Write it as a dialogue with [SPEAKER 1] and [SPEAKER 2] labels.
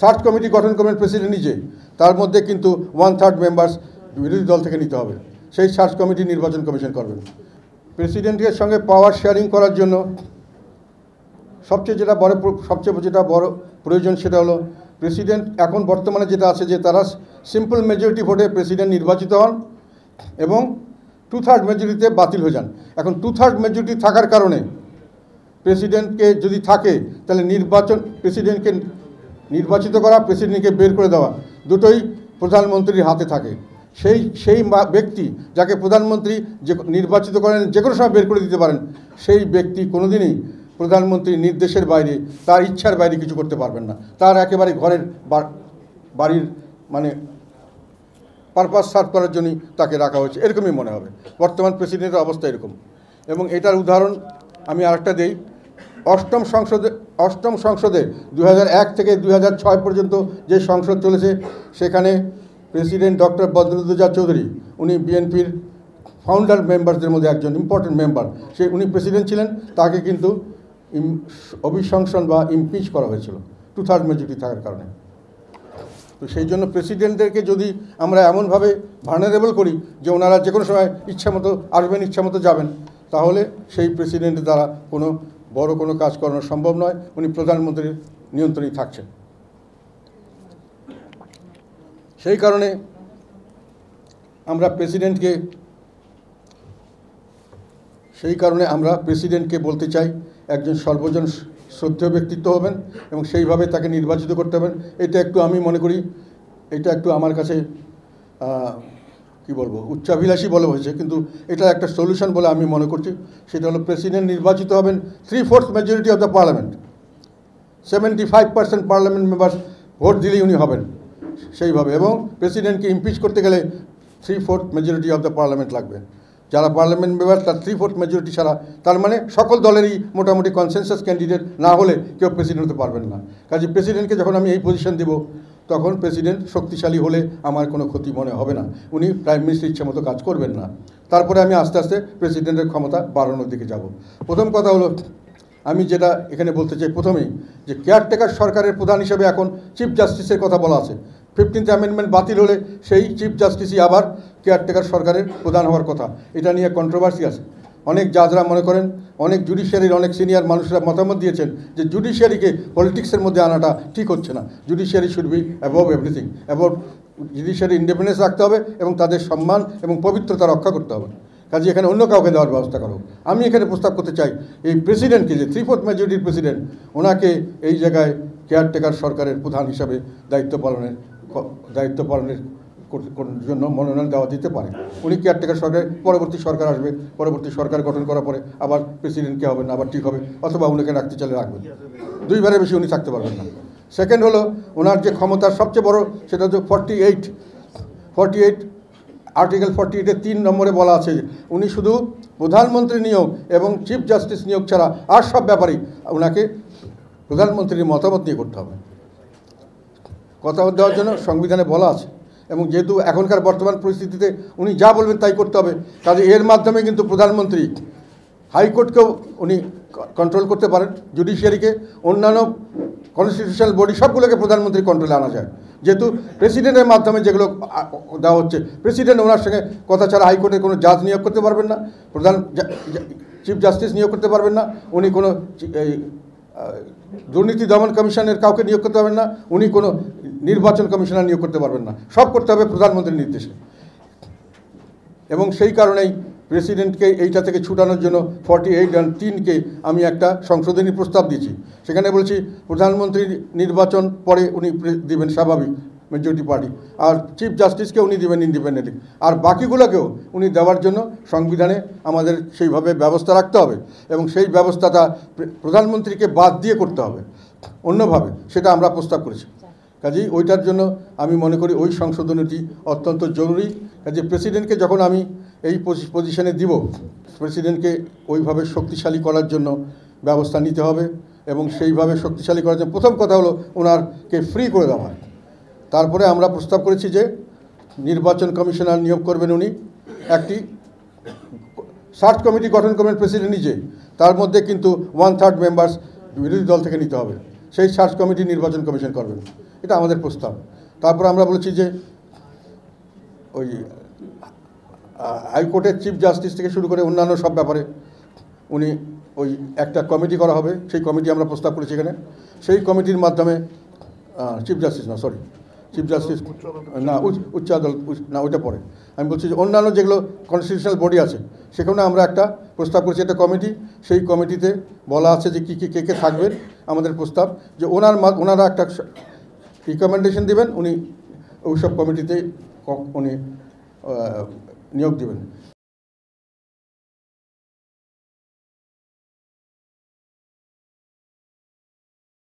[SPEAKER 1] Search committee গঠন করবেন president নিজে, তার মধ্যে কিন্তু 1/3 মেম্বার্স বিরোধী দল থেকে নিতে হবে। সেই সার্চ কমিটি নির্বাচন কমিশন করবেন। প্রেসিডেন্টের সঙ্গে পাওয়ার শেয়ারিং করার জন্য সবচেয়ে যেটা বড় প্রয়োজন সেটা হলো প্রেসিডেন্ট এখন বর্তমানে যেটা আছে যে তারা সিম্পল মেজরিটি ভোটে প্রেসিডেন্ট নির্বাচিত হন এবং 2/3 মেজরিটিতে বাতিল হয়ে যান। এখন 2/3 মেজরিটি থাকার কারণে প্রেসিডেন্টকে যদি থাকে তাহলে প্রেসিডেন্টকে নির্বাচিত করা, প্রেসিডেন্টকে বের করে দেওয়া দুটোই প্রধানমন্ত্রীর হাতে থাকে। সেই ব্যক্তি যাকে প্রধানমন্ত্রী নির্বাচিত করেন যে কোনো সময় বের করে দিতে পারেন, সেই ব্যক্তি কোনোদিনই প্রধানমন্ত্রীর নির্দেশের বাইরে, তার ইচ্ছার বাইরে কিছু করতে পারবেন না। তার একেবারে ঘরের বাড়ির মানে পারপাস সার্ভ করার জন্যই তাকে রাখা হয়েছে, এরকমই মনে হবে। বর্তমান প্রেসিডেন্টের অবস্থা এরকম। এবং এটার উদাহরণ আমি আরেকটা দিই। অষ্টম সংসদে 2001 থেকে 2006 পর্যন্ত যে সংসদ চলেছে, সেখানে প্রেসিডেন্ট ডক্টর বদরুদ্দোজা চৌধুরী, উনি বিএনপির ফাউন্ডার মেম্বারদের মধ্যে একজন ইম্পর্টেন্ট মেম্বার, উনি প্রেসিডেন্ট ছিলেন। তাকে কিন্তু অভিশংসন বা ইমপিচ করা হয়েছিল 2/3 মেজরিটি থাকার কারণে। তো সেই জন্য প্রেসিডেন্টদেরকে যদি আমরা এমনভাবে ভালনারেবল করি যে ওনারা যে কোনো সময় ইচ্ছামতো আসবেন, ইচ্ছামতো যাবেন, তাহলে সেই প্রেসিডেন্টের দ্বারা বড় কোনো কাজ করানো সম্ভব নয়। উনি প্রধানমন্ত্রীর নিয়ন্ত্রণেই থাকছেন। সেই কারণে আমরা প্রেসিডেন্টকে বলতে চাই একজন সর্বজন শ্রদ্ধেয় ব্যক্তিত্ব হবেন এবং সেইভাবে তাকে নির্বাচিত করতে হবেন। এটা একটু আমি মনে করি, এটা একটু আমার কাছে কি বলবো, উচ্চাভিলাষী বলা হয়েছে, কিন্তু এটা একটা সলিউশন বলে আমি মনে করছি। সেটা হলো প্রেসিডেন্ট নির্বাচিত হবেন 3/4 majority of the parliament, 75% parliament members vote দিলেই উনি হবেন সেইভাবে। এবং প্রেসিডেন্টকে ইমপিচ করতে গেলে 3/4 মেজরিটি অফ দ্য পার্লামেন্ট লাগবে। যারা পার্লামেন্ট মেম্বার তার 3/4 মেজরিটি ছাড়া, তার মানে সকল দলেরই মোটামুটি কনসেনসাস ক্যান্ডিডেট না হলে কেউ প্রেসিডেন্ট হতে পারবেন না। কাজে প্রেসিডেন্টকে যখন আমি এই পজিশন দেব, তখন প্রেসিডেন্ট শক্তিশালী হলে আমার কোনো ক্ষতি মনে হবে না। উনি প্রাইম মিনিস্টার ইচ্ছা মতো কাজ করবেন না। তারপরে আমি আস্তে আস্তে প্রেসিডেন্টের ক্ষমতা বাড়ানোর দিকে যাব। প্রথম কথা হলো, আমি যেটা এখানে বলতে চাই প্রথমেই, যে কেয়ারটেকার সরকারের প্রধান হিসেবে এখন চিফ জাস্টিসের কথা বলা আছে। 15th অ্যামেন্ডমেন্ট বাতিল হলে সেই চিফ জাস্টিসই আবার কেয়ারটেকার সরকারের প্রধান হওয়ার কথা। এটা নিয়ে কন্ট্রোভার্সি আছে। অনেক জাজরা মনে করেন, অনেক জুডিশিয়ারির অনেক সিনিয়র মানুষরা মতামত দিয়েছেন যে জুডিশিয়ারিকে পলিটিক্সের মধ্যে আনাটা ঠিক হচ্ছে না। Judiciary should be above everything, judiciary independence রাখতে হবে এবং তাদের সম্মান এবং পবিত্রতা রক্ষা করতে হবে। কাজে এখানে অন্য কাউকে দেওয়ার ব্যবস্থা করো। আমি এখানে প্রস্তাব করতে চাই এই প্রেসিডেন্টকে, যে 3/4 মেজরিটির প্রেসিডেন্ট, ওনাকে এই জায়গায় কেয়ারটেকার সরকারের প্রধান হিসাবে দায়িত্ব পালনের জন্য মনোনয়ন দেওয়া দিতে পারে। উনি কেয়ারটেকার সরকারের পরবর্তী সরকার আসবে, পরবর্তী সরকার গঠন করার পরে আবার প্রেসিডেন্টকে হবেন, আবার ঠিক হবে, অথবা উনাকে রাখতে চাইলে রাখবেন। দুইবারের বেশি উনি থাকতে পারবেন না। সেকেন্ড হলো, ওনার যে ক্ষমতার সবচেয়ে বড় সেটা হচ্ছে 48 আর্টিকেল 48-এর 3 নম্বরে বলা আছে উনি শুধু প্রধানমন্ত্রী নিয়োগ এবং চিফ জাস্টিস নিয়োগ ছাড়া আর সব ব্যাপারেই ওনাকে প্রধানমন্ত্রীর মতামত নিয়ে করতে হবে। কথা দেওয়ার জন্য সংবিধানে বলা আছে। এবং যেহেতু এখনকার বর্তমান পরিস্থিতিতে উনি যা বলবেন তাই করতে হবে, কাজে এর মাধ্যমে কিন্তু প্রধানমন্ত্রী হাইকোর্টকেও উনি কন্ট্রোল করতে পারেন, জুডিশিয়ারিকে, অন্যান্য কনস্টিটিউশনাল বডি সবগুলোকে প্রধানমন্ত্রীর কন্ট্রোলে আনা যায়। যেহেতু প্রেসিডেন্টের মাধ্যমে যেগুলো দেওয়া হচ্ছে, প্রেসিডেন্ট ওনার সঙ্গে কথা ছাড়া হাইকোর্টের কোনো জাজ নিয়োগ করতে পারবেন না, চিফ জাস্টিস নিয়োগ করতে পারবেন না, উনি কোনো দুর্নীতি দমন কমিশনের কাউকে নিয়োগ করতে পারবেন না, উনি কোনো নির্বাচন কমিশনার নিয়োগ করতে পারবেন না। সব করতে হবে প্রধানমন্ত্রীর নির্দেশে। এবং সেই কারণেই প্রেসিডেন্টকে এইটা থেকে ছুটানোর জন্য 48(3)কে আমি একটা সংশোধনী প্রস্তাব দিয়েছি। সেখানে বলছি প্রধানমন্ত্রীর নির্বাচন পরে উনি দিবেন স্বাভাবিক মেজরিটি পার্টি, আর চিফ জাস্টিসকে উনি দেবেন ইন্ডিপেন্ডেন্টলি, আর বাকিগুলোকেও উনি দেওয়ার জন্য সংবিধানে আমাদের সেইভাবে ব্যবস্থা রাখতে হবে এবং সেই ব্যবস্থাটা প্রধানমন্ত্রীকে বাদ দিয়ে করতে হবে অন্যভাবে, সেটা আমরা প্রস্তাব করেছি। কাজেই ওইটার জন্য আমি মনে করি ওই সংশোধনীটি অত্যন্ত জরুরি। কাজে প্রেসিডেন্টকে যখন আমি এই পজিশনে দিব, প্রেসিডেন্টকে ওইভাবে শক্তিশালী করার জন্য ব্যবস্থা নিতে হবে এবং সেইভাবে শক্তিশালী করার জন্য প্রথম কথা হলো ওনারকে ফ্রি করে দেওয়া হয়। তারপরে আমরা প্রস্তাব করেছি যে নির্বাচন কমিশনার নিয়োগ করবেন উনি, একটি সার্চ কমিটি গঠন করবেন প্রেসিডেন্ট নিজে, তার মধ্যে কিন্তু 1/3 মেম্বার্স বিরোধী দল থেকে নিতে হবে। সেই সার্চ কমিটি নির্বাচন কমিশন করবেন এটা আমাদের প্রস্তাব। তারপর আমরা বলেছি যে ওই হাইকোর্টের চিফ জাস্টিস থেকে শুরু করে অন্যান্য সব ব্যাপারে উনি ওই একটা কমিটি করা হবে, সেই কমিটি আমরা প্রস্তাব করেছি এখানে। সেই কমিটির মাধ্যমে চিফ জাস্টিস না, উচ্চ আদালত না, ওইটা পরে। আমি বলছি যে অন্যান্য যেগুলো কনস্টিটিউশনাল বডি আছে সেখানে আমরা একটা প্রস্তাব করেছি, একটা কমিটি। সেই কমিটিতে বলা আছে যে কে কে থাকবেন। আমাদের প্রস্তাব যে ওনারা একটা রিকমেন্ডেশন দেবেন, উনি ওইসব কমিটিতে উনি নিয়োগ দেবেন।